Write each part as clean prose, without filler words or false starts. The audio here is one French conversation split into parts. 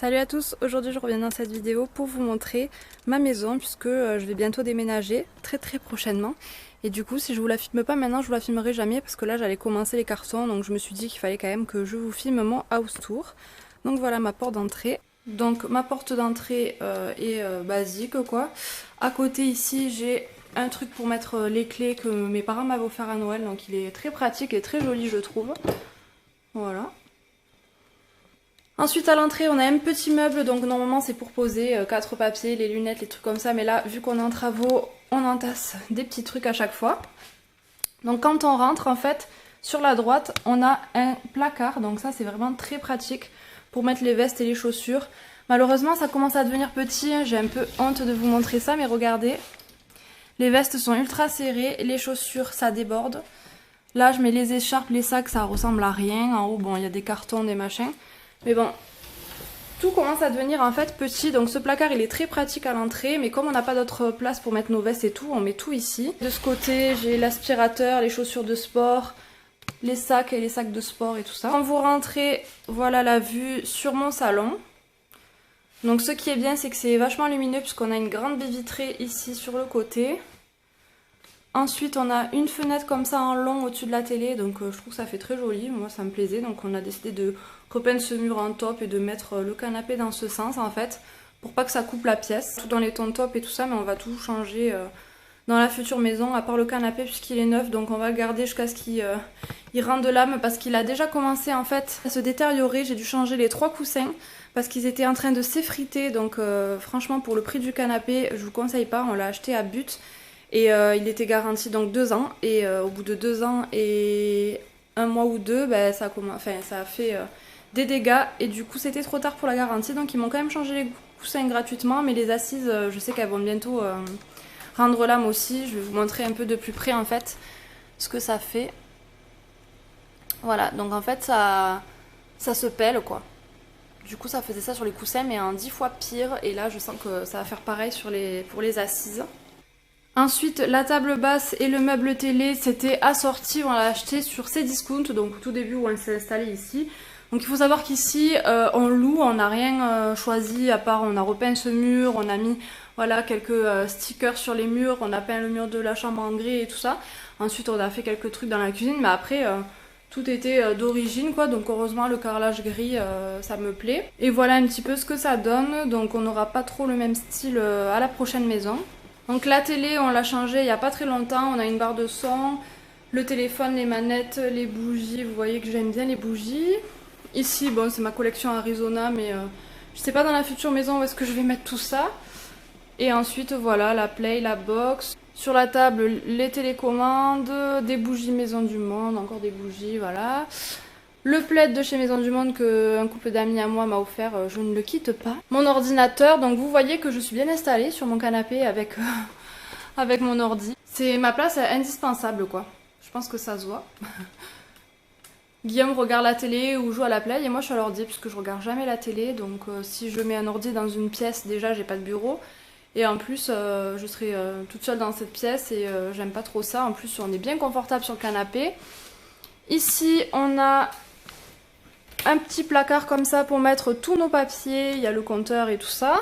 Salut à tous, aujourd'hui je reviens dans cette vidéo pour vous montrer ma maison puisque je vais bientôt déménager très prochainement. Et du coup si je vous la filme pas maintenant je vous la filmerai jamais parce que là j'allais commencer les cartons, donc je me suis dit qu'il fallait quand même que je vous filme mon house tour. Donc voilà ma porte d'entrée. Donc ma porte d'entrée est basique quoi. À côté ici j'ai un truc pour mettre les clés que mes parents m'avaient offert à Noël, donc il est très pratique et très joli je trouve. Voilà. Ensuite à l'entrée on a un petit meuble, donc normalement c'est pour poser 4 papiers, les lunettes, les trucs comme ça, mais là vu qu'on est en travaux on entasse des petits trucs à chaque fois. Donc quand on rentre en fait sur la droite on a un placard, donc ça c'est vraiment très pratique pour mettre les vestes et les chaussures. Malheureusement ça commence à devenir petit, j'ai un peu honte de vous montrer ça, mais regardez, les vestes sont ultra serrées, les chaussures ça déborde. Là je mets les écharpes, les sacs, ça ressemble à rien, en haut bon il y a des cartons, des machins. Mais bon, tout commence à devenir en fait petit, donc ce placard il est très pratique à l'entrée, mais comme on n'a pas d'autre place pour mettre nos vestes et tout, on met tout ici. De ce côté, j'ai l'aspirateur, les chaussures de sport, les sacs et les sacs de sport et tout ça. Quand vous rentrez, voilà la vue sur mon salon. Donc ce qui est bien, c'est que c'est vachement lumineux puisqu'on a une grande baie vitrée ici sur le côté. Ensuite on a une fenêtre comme ça en long au-dessus de la télé, donc je trouve que ça fait très joli, moi ça me plaisait, donc on a décidé de repeindre ce mur en taupe et de mettre le canapé dans ce sens en fait, pour pas que ça coupe la pièce, tout dans les tons taupe et tout ça, mais on va tout changer dans la future maison, à part le canapé puisqu'il est neuf, donc on va le garder jusqu'à ce qu'il rende de l'âme, parce qu'il a déjà commencé en fait à se détériorer. J'ai dû changer les 3 coussins parce qu'ils étaient en train de s'effriter, donc franchement pour le prix du canapé, je vous conseille pas, on l'a acheté à but. Et il était garanti donc 2 ans, et au bout de 2 ans et un mois ou deux, ben, ça a fait des dégâts, et du coup c'était trop tard pour la garantie, donc ils m'ont quand même changé les coussins gratuitement, mais les assises je sais qu'elles vont bientôt rendre l'âme aussi. Je vais vous montrer un peu de plus près en fait ce que ça fait. Voilà, donc en fait ça se pèle quoi. Du coup ça faisait ça sur les coussins mais en 10 fois pire, et là je sens que ça va faire pareil pour les assises. Ensuite, la table basse et le meuble télé, c'était assorti, on l'a acheté sur Cdiscount, donc au tout début où on s'est installé ici. Donc il faut savoir qu'ici, on loue, on n'a rien choisi, à part on a repeint ce mur, on a mis voilà, quelques stickers sur les murs, on a peint le mur de la chambre en gris et tout ça. Ensuite, on a fait quelques trucs dans la cuisine, mais après, tout était d'origine, quoi. Donc heureusement, le carrelage gris, ça me plaît. Et voilà un petit peu ce que ça donne, donc on n'aura pas trop le même style à la prochaine maison. Donc la télé on l'a changée il n'y a pas très longtemps, on a une barre de son, le téléphone, les manettes, les bougies, vous voyez que j'aime bien les bougies. Ici bon c'est ma collection Arizona, mais je sais pas dans la future maison où est-ce que je vais mettre tout ça. Et ensuite voilà la play, la box. Sur la table les télécommandes, des bougies Maison du Monde, encore des bougies, voilà. Le plaid de chez Maison du Monde qu'un couple d'amis à moi m'a offert, je ne le quitte pas. Mon ordinateur, donc vous voyez que je suis bien installée sur mon canapé avec, avec mon ordi. C'est ma place indispensable quoi, je pense que ça se voit. Guillaume regarde la télé ou joue à la play et moi je suis à l'ordi puisque je regarde jamais la télé, donc si je mets un ordi dans une pièce, déjà j'ai pas de bureau. Et en plus je serai toute seule dans cette pièce et j'aime pas trop ça. En plus on est bien confortable sur le canapé. Ici on a un petit placard comme ça pour mettre tous nos papiers, il y a le compteur et tout ça.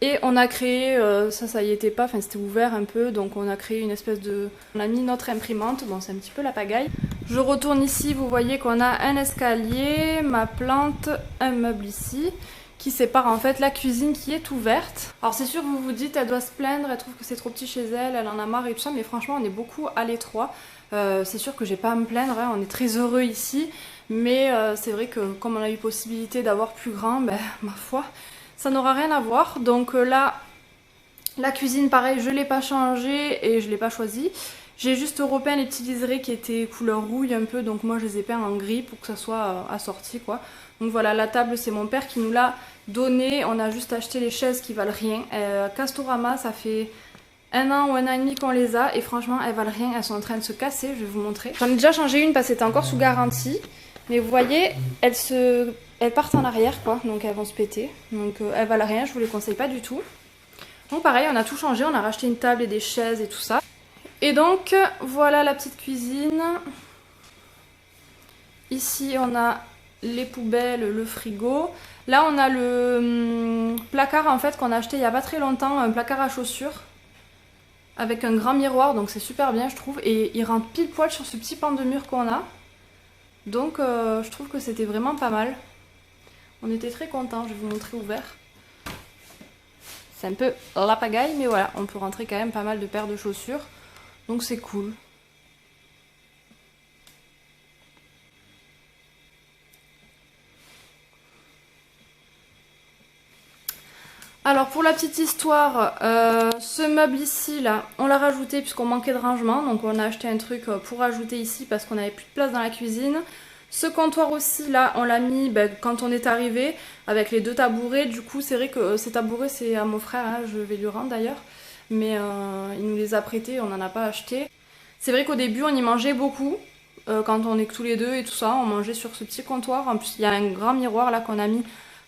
Et on a créé, ça y était pas, enfin c'était ouvert un peu, donc on a créé une espèce de... On a mis notre imprimante, bon c'est un petit peu la pagaille. Je retourne ici, vous voyez qu'on a un escalier, ma plante, un meuble ici, qui sépare en fait la cuisine qui est ouverte. Alors c'est sûr vous vous dites elle doit se plaindre, elle trouve que c'est trop petit chez elle, elle en a marre et tout ça, mais franchement on est beaucoup à l'étroit. C'est sûr que j'ai pas à me plaindre, hein, on est très heureux ici. Mais c'est vrai que comme on a eu possibilité d'avoir plus grand, ben ma foi, ça n'aura rien à voir. Donc là, la cuisine pareil, je l'ai pas changée et je l'ai pas choisie. J'ai juste repeint les petits liserés qui étaient couleur rouille un peu, donc moi je les ai peints en gris pour que ça soit assorti quoi. Donc voilà, la table c'est mon père qui nous l'a donnée, on a juste acheté les chaises qui valent rien. Castorama, ça fait 1 an ou 1 an et demi qu'on les a et franchement elles valent rien, elles sont en train de se casser, je vais vous montrer. J'en ai déjà changé une parce que c'était encore sous garantie. Mais vous voyez, elles partent en arrière quoi, donc elles vont se péter. Donc elles valent rien, je vous les conseille pas du tout. Donc pareil, on a tout changé, on a racheté une table et des chaises et tout ça. Et donc voilà la petite cuisine. Ici on a les poubelles, le frigo. Là on a le placard en fait qu'on a acheté il n'y a pas très longtemps, un placard à chaussures avec un grand miroir, donc c'est super bien je trouve, et il rentre pile poil sur ce petit pan de mur qu'on a. Donc je trouve que c'était vraiment pas mal. On était très contents, je vais vous montrer ouvert. C'est un peu la pagaille, mais voilà, on peut rentrer quand même pas mal de paires de chaussures. Donc c'est cool. Alors pour la petite histoire, ce meuble ici là, on l'a rajouté puisqu'on manquait de rangement. Donc on a acheté un truc pour rajouter ici parce qu'on n'avait plus de place dans la cuisine. Ce comptoir aussi là, on l'a mis quand on est arrivé avec les 2 tabourets. Du coup c'est vrai que ces tabourets c'est à mon frère, hein, je vais lui rendre d'ailleurs. Mais il nous les a prêtés, on n'en a pas acheté. C'est vrai qu'au début on y mangeait beaucoup. Quand on est que tous les deux et tout ça, on mangeait sur ce petit comptoir. En plus il y a un grand miroir là qu'on a mis.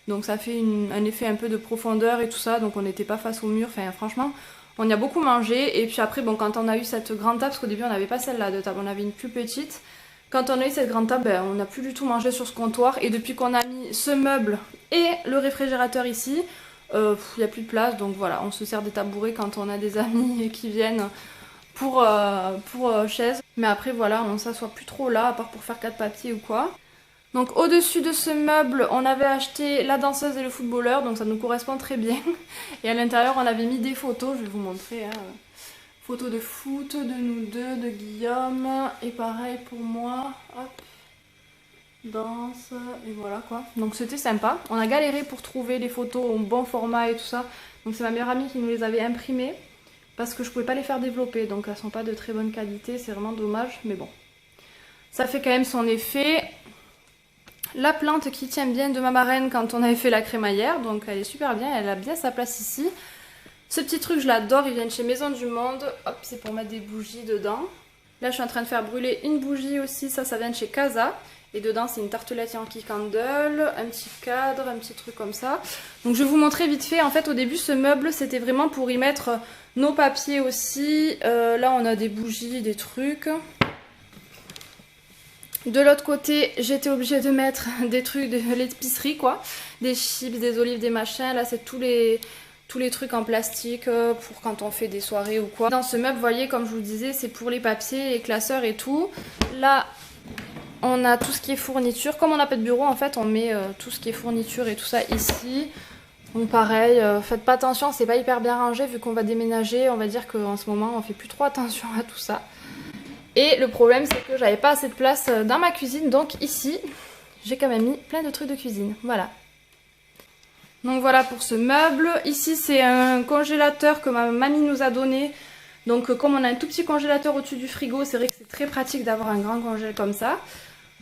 Donc ça fait un effet un peu de profondeur et tout ça, donc on n'était pas face au mur, enfin franchement, on y a beaucoup mangé. Et puis après, bon, quand on a eu cette grande table, parce qu'au début on n'avait pas celle-là de table, on avait une plus petite. Quand on a eu cette grande table, on n'a plus du tout mangé sur ce comptoir. Et depuis qu'on a mis ce meuble et le réfrigérateur ici, il n'y a plus de place. Donc voilà, on se sert des tabourets quand on a des amis qui viennent pour chaises. Mais après voilà, on s'assoit plus trop là, à part pour faire 4 papiers ou quoi. Donc au-dessus de ce meuble, on avait acheté la danseuse et le footballeur, donc ça nous correspond très bien. Et à l'intérieur, on avait mis des photos, je vais vous montrer. Hein. Photos de foot, de nous deux, de Guillaume. Et pareil pour moi. Hop. Danse. Et voilà quoi. Donc c'était sympa. On a galéré pour trouver les photos au bon format et tout ça. Donc c'est ma meilleure amie qui nous les avait imprimées. Parce que je pouvais pas les faire développer. Donc elles sont pas de très bonne qualité. C'est vraiment dommage. Mais bon. Ça fait quand même son effet. La plante qui tient bien de ma marraine quand on avait fait la crémaillère, donc elle est super bien, elle a bien sa place ici. Ce petit truc je l'adore, il vient de chez Maison du Monde, hop c'est pour mettre des bougies dedans. Là je suis en train de faire brûler une bougie aussi, ça vient de chez Casa. Et dedans c'est une tartelette Yankee Candle, un petit cadre, un petit truc comme ça. Donc je vais vous montrer vite fait, en fait au début ce meuble c'était vraiment pour y mettre nos papiers aussi. Là on a des bougies, des trucs. De l'autre côté, j'étais obligée de mettre des trucs de l'épicerie quoi. Des chips, des olives, des machins. Là, c'est tous les trucs en plastique pour quand on fait des soirées ou quoi. Dans ce meuble, vous voyez, comme je vous disais, c'est pour les papiers, les classeurs et tout. Là, on a tout ce qui est fourniture. Comme on n'a pas de bureau, en fait, on met tout ce qui est fourniture et tout ça ici. Donc pareil, faites pas attention, c'est pas hyper bien rangé vu qu'on va déménager. On va dire qu'en ce moment, on fait plus trop attention à tout ça. Et le problème c'est que j'avais pas assez de place dans ma cuisine, donc ici j'ai quand même mis plein de trucs de cuisine, voilà. Donc voilà pour ce meuble. Ici c'est un congélateur que ma mamie nous a donné. Donc comme on a un tout petit congélateur au-dessus du frigo, c'est vrai que c'est très pratique d'avoir un grand congèle comme ça.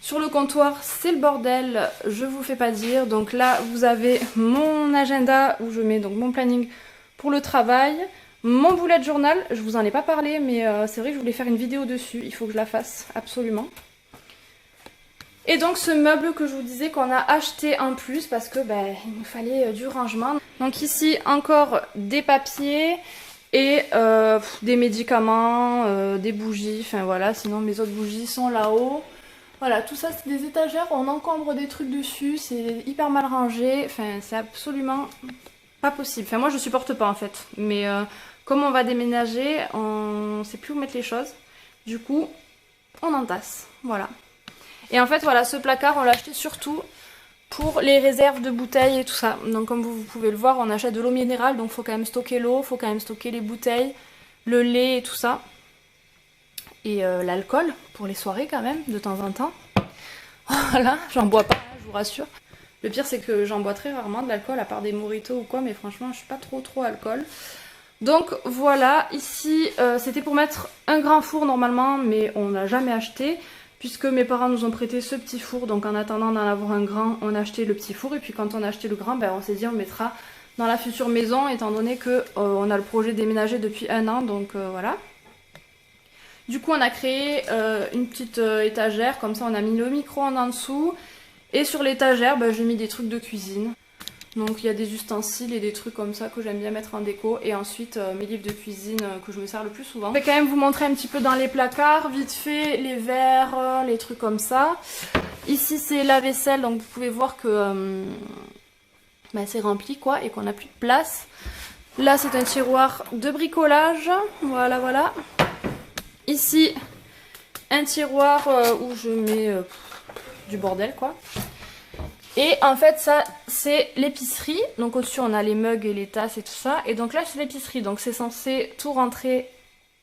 Sur le comptoir c'est le bordel, je vous fais pas dire. Donc là vous avez mon agenda où je mets donc mon planning pour le travail. Mon bullet journal, je vous en ai pas parlé, mais c'est vrai que je voulais faire une vidéo dessus. Il faut que je la fasse, absolument. Et donc ce meuble que je vous disais qu'on a acheté en plus parce que il nous fallait du rangement. Donc ici encore des papiers et des médicaments, des bougies, enfin voilà. Sinon mes autres bougies sont là-haut. Voilà, tout ça c'est des étagères, on encombre des trucs dessus, c'est hyper mal rangé. Enfin c'est absolument pas possible. Enfin moi je supporte pas en fait, mais... comme on va déménager, on sait plus où mettre les choses. Du coup, on entasse. Voilà. Et en fait, voilà, ce placard, on l'a acheté surtout pour les réserves de bouteilles et tout ça. Donc comme vous pouvez le voir, on achète de l'eau minérale. Donc il faut quand même stocker l'eau, il faut quand même stocker les bouteilles, le lait et tout ça. Et l'alcool, pour les soirées quand même, de temps en temps. Voilà, j'en bois pas, je vous rassure. Le pire, c'est que j'en bois très rarement de l'alcool, à part des mojitos ou quoi. Mais franchement, je suis pas trop alcool. Donc voilà, ici c'était pour mettre un grand four normalement, mais on n'a jamais acheté puisque mes parents nous ont prêté ce petit four. Donc en attendant d'en avoir un grand, on a acheté le petit four et puis quand on a acheté le grand, on s'est dit on mettra dans la future maison étant donné que on a le projet de déménager depuis 1 an, donc voilà. Du coup on a créé une petite étagère, comme ça on a mis le micro-ondes en dessous et sur l'étagère j'ai mis des trucs de cuisine. Donc il y a des ustensiles et des trucs comme ça que j'aime bien mettre en déco. Et ensuite mes livres de cuisine que je me sers le plus souvent. Je vais quand même vous montrer un petit peu dans les placards, vite fait, les verres, les trucs comme ça. Ici c'est la vaisselle, donc vous pouvez voir que bah, c'est rempli quoi et qu'on n'a plus de place. Là c'est un tiroir de bricolage, voilà voilà. Ici un tiroir où je mets du bordel quoi. Et en fait ça c'est l'épicerie, donc au-dessus on a les mugs et les tasses et tout ça. Et donc là c'est l'épicerie, donc c'est censé tout rentrer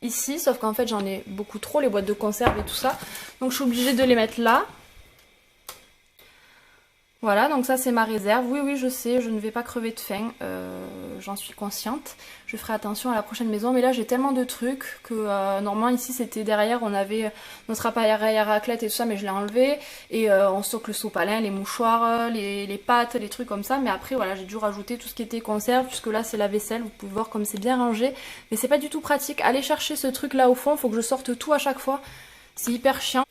ici, sauf qu'en fait j'en ai beaucoup trop, les boîtes de conserve et tout ça. Donc je suis obligée de les mettre là. Voilà, donc ça c'est ma réserve. Oui, oui, je sais, je ne vais pas crever de faim, j'en suis consciente. Je ferai attention à la prochaine maison, mais là j'ai tellement de trucs que normalement ici c'était derrière, on avait notre appareil à raclette et tout ça, mais je l'ai enlevé. Et on stocke le sopalin, les mouchoirs, les pâtes, les trucs comme ça. Mais après voilà, j'ai dû rajouter tout ce qui était conserve, puisque là c'est la vaisselle, vous pouvez voir comme c'est bien rangé. Mais c'est pas du tout pratique. Aller chercher ce truc là au fond, faut que je sorte tout à chaque fois. C'est hyper chiant.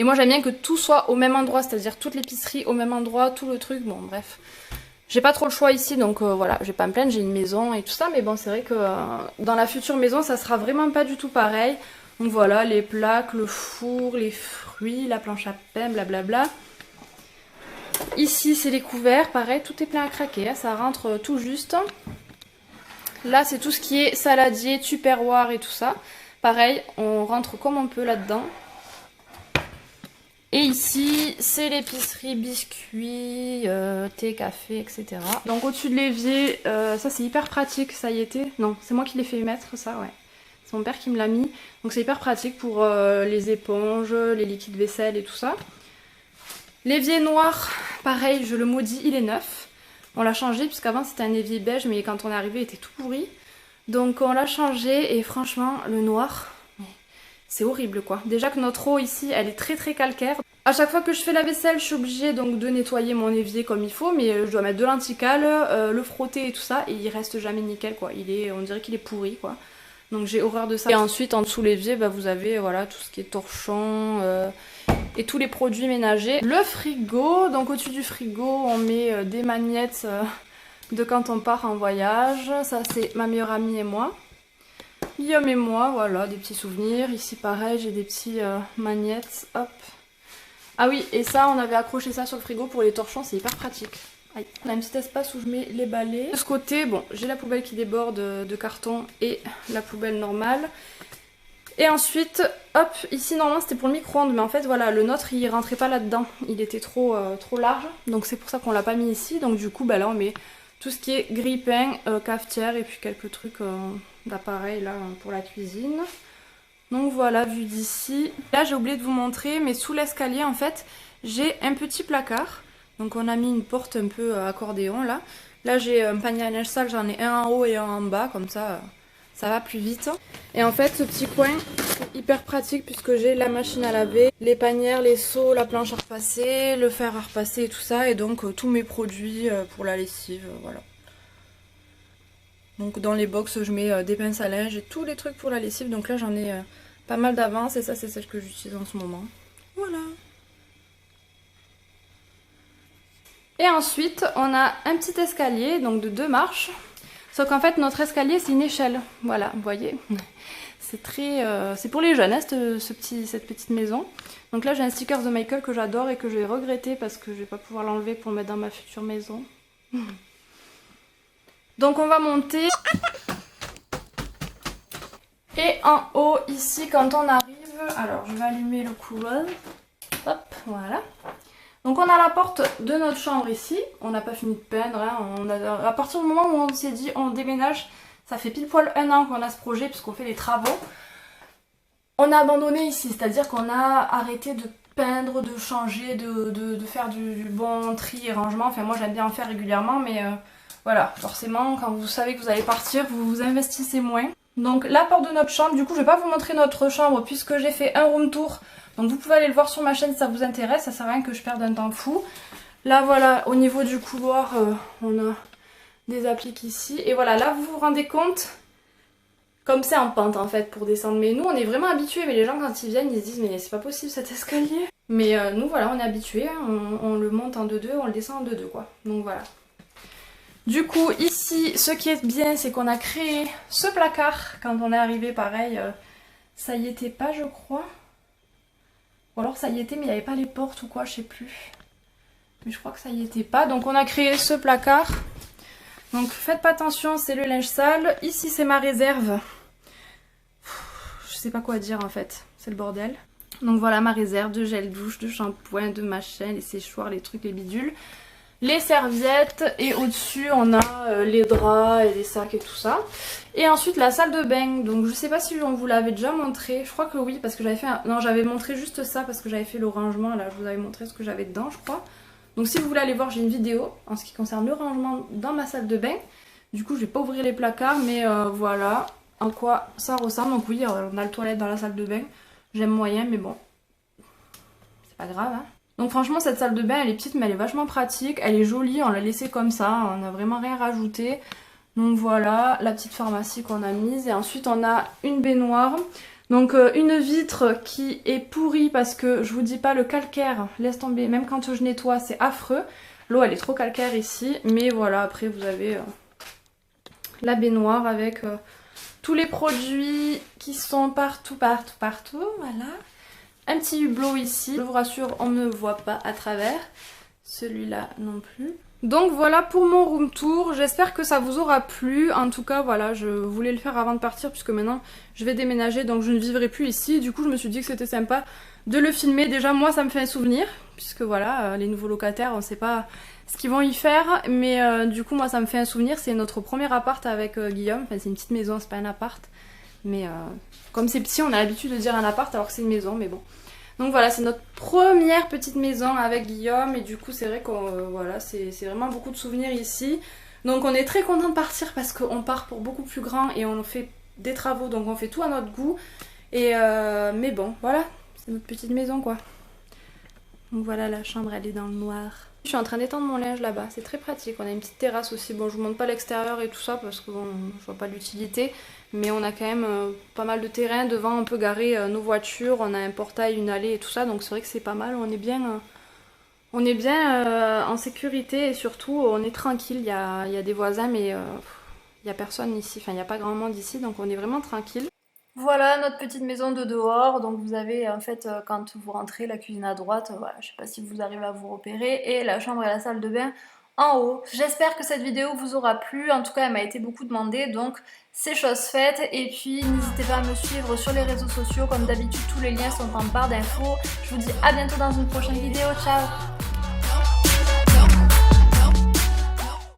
Et moi j'aime bien que tout soit au même endroit, c'est-à-dire toute l'épicerie au même endroit, tout le truc, bon bref. J'ai pas trop le choix ici, donc voilà, je vais pas me plaindre, j'ai une maison et tout ça, mais bon c'est vrai que dans la future maison ça sera vraiment pas du tout pareil. Donc voilà, les plaques, le four, les fruits, la planche à pain, blablabla. Ici c'est les couverts, pareil, tout est plein à craquer, hein, ça rentre tout juste. Là c'est tout ce qui est saladier, tupperware et tout ça. Pareil, on rentre comme on peut là-dedans. Et ici, c'est l'épicerie, biscuits, thé, café, etc. Donc au-dessus de l'évier, ça c'est hyper pratique, ça y était. Non, c'est moi qui l'ai fait mettre, ça, ouais. C'est mon père qui me l'a mis. Donc c'est hyper pratique pour les éponges, les liquides vaisselle et tout ça. L'évier noir, pareil, je le maudis, il est neuf. On l'a changé, puisqu'avant c'était un évier beige, mais quand on est arrivé, il était tout pourri. Donc on l'a changé, et franchement, le noir... c'est horrible quoi. Déjà que notre eau ici, elle est très très calcaire. À chaque fois que je fais la vaisselle, je suis obligée donc de nettoyer mon évier comme il faut, mais je dois mettre de l'anticale, le frotter et tout ça, et il reste jamais nickel quoi. On dirait qu'il est pourri quoi. Donc j'ai horreur de ça. Et ensuite en dessous l'évier, bah, vous avez voilà tout ce qui est torchon et tous les produits ménagers. Le frigo, donc au-dessus du frigo, on met des magnettes de quand on part en voyage. Ça c'est ma meilleure amie et moi. Guillaume et moi, voilà, des petits souvenirs. Ici, pareil, j'ai des petits magnettes. Hop. Ah oui, et ça, on avait accroché ça sur le frigo pour les torchons, c'est hyper pratique. Aïe. On a un petit espace où je mets les balais. De ce côté, bon, j'ai la poubelle qui déborde de carton et la poubelle normale. Et ensuite, hop, ici, normalement, c'était pour le micro-ondes, mais en fait, voilà, le nôtre, il rentrait pas là-dedans. Il était trop large, donc c'est pour ça qu'on l'a pas mis ici. Donc du coup, bah là, on met tout ce qui est grille-pain, cafetière et puis quelques trucs... d'appareil là pour la cuisine. Donc voilà, vu d'ici. Là j'ai oublié de vous montrer, mais sous l'escalier en fait j'ai un petit placard. Donc on a mis une porte un peu accordéon là. Là j'ai un panier à linge sale, j'en ai un en haut et un en bas, comme ça ça va plus vite. Et en fait ce petit coin c'est hyper pratique puisque j'ai la machine à laver, les panières, les seaux, la planche à repasser, le fer à repasser et tout ça. Et donc tous mes produits pour la lessive, voilà. Donc dans les box je mets des pinces à linge et tous les trucs pour la lessive. Donc là j'en ai pas mal d'avance et ça c'est celle que j'utilise en ce moment. Voilà. Et ensuite on a un petit escalier donc de 2 marches. Sauf qu'en fait notre escalier c'est une échelle. Voilà, vous voyez. C'est très, c'est pour les jeunes hein, cette petite maison. Donc là j'ai un sticker de Michael que j'adore et que je vais regretter parce que je vais pas pouvoir l'enlever pour le mettre dans ma future maison. Donc on va monter. Et en haut ici quand on arrive, alors je vais allumer le couloir. Hop, voilà. Donc on a la porte de notre chambre ici. On n'a pas fini de peindre. Hein. À partir du moment où on s'est dit on déménage, ça fait pile poil 1 an qu'on a ce projet puisqu'on fait les travaux. On a abandonné ici, c'est-à-dire qu'on a arrêté de peindre, de changer, de faire du bon tri et rangement. Enfin moi j'aime bien en faire régulièrement mais... voilà, forcément, quand vous savez que vous allez partir, vous vous investissez moins. Donc la porte de notre chambre, du coup je vais pas vous montrer notre chambre puisque j'ai fait un room tour. Donc vous pouvez aller le voir sur ma chaîne si ça vous intéresse, ça sert à rien que je perde un temps fou. Là voilà, au niveau du couloir, on a des appliques ici. Et voilà, là vous vous rendez compte, comme c'est en pente en fait pour descendre. Mais nous on est vraiment habitués, mais les gens quand ils viennent ils se disent mais c'est pas possible cet escalier. Mais nous voilà, on est habitués, on le monte en 2-2, on le descend en 2-2 quoi. Donc voilà. Du coup ici ce qui est bien c'est qu'on a créé ce placard quand on est arrivé pareil, ça y était pas je crois. Ou alors ça y était mais il n'y avait pas les portes ou quoi, je sais plus. Mais je crois que ça y était pas. Donc on a créé ce placard. Donc faites pas attention, c'est le linge sale. Ici c'est ma réserve. Je sais pas quoi dire en fait, c'est le bordel. Donc voilà ma réserve de gel douche, de shampoing, de machin, les séchoirs, les trucs, les bidules. Les serviettes et au-dessus on a les draps et les sacs et tout ça. Et ensuite la salle de bain, donc je sais pas si on vous l'avait déjà montré, je crois que oui parce que j'avais fait non j'avais montré juste ça parce que j'avais fait le rangement là, je vous avais montré ce que j'avais dedans je crois. Donc si vous voulez aller voir j'ai une vidéo en ce qui concerne le rangement dans ma salle de bain. Du coup je vais pas ouvrir les placards mais voilà en quoi ça ressemble. Donc oui on a le toilette dans la salle de bain, j'aime moyen mais bon c'est pas grave hein. Donc franchement cette salle de bain elle est petite mais elle est vachement pratique, elle est jolie, on l'a laissée comme ça, on n'a vraiment rien rajouté. Donc voilà la petite pharmacie qu'on a mise et ensuite on a une baignoire. Donc une vitre qui est pourrie parce que je vous dis pas le calcaire, laisse tomber, même quand je nettoie c'est affreux. L'eau elle est trop calcaire ici mais voilà après vous avez la baignoire avec tous les produits qui sont partout, voilà. Un petit hublot ici, je vous rassure on ne voit pas à travers, celui-là non plus. Donc voilà pour mon room tour, j'espère que ça vous aura plu, en tout cas voilà je voulais le faire avant de partir puisque maintenant je vais déménager donc je ne vivrai plus ici, du coup je me suis dit que c'était sympa de le filmer, déjà moi ça me fait un souvenir puisque voilà les nouveaux locataires on sait pas ce qu'ils vont y faire mais du coup moi ça me fait un souvenir, c'est notre premier appart avec Guillaume, enfin c'est une petite maison, c'est pas un appart mais comme c'est petit on a l'habitude de dire un appart alors que c'est une maison mais bon. Donc voilà, c'est notre première petite maison avec Guillaume et du coup c'est vrai qu'on voilà, c'est vraiment beaucoup de souvenirs ici. Donc on est très content de partir parce qu'on part pour beaucoup plus grand et on fait des travaux donc on fait tout à notre goût. Et mais bon, voilà, c'est notre petite maison quoi. Donc voilà, la chambre elle est dans le noir. Je suis en train d'étendre mon linge là-bas, c'est très pratique. On a une petite terrasse aussi, bon je vous montre pas l'extérieur et tout ça parce que bon, je vois pas l'utilité. Mais on a quand même pas mal de terrain, devant on peut garer nos voitures, on a un portail, une allée et tout ça. Donc c'est vrai que c'est pas mal, on est bien en sécurité et surtout on est tranquille. Il y a des voisins mais il n'y a personne ici, enfin il n'y a pas grand monde ici donc on est vraiment tranquille. Voilà notre petite maison de dehors, donc vous avez en fait quand vous rentrez la cuisine à droite, voilà, je sais pas si vous arrivez à vous repérer, et la chambre et la salle de bain en haut. J'espère que cette vidéo vous aura plu, en tout cas elle m'a été beaucoup demandée, donc c'est chose faite, et puis n'hésitez pas à me suivre sur les réseaux sociaux, comme d'habitude tous les liens sont en barre d'infos. Je vous dis à bientôt dans une prochaine vidéo, ciao!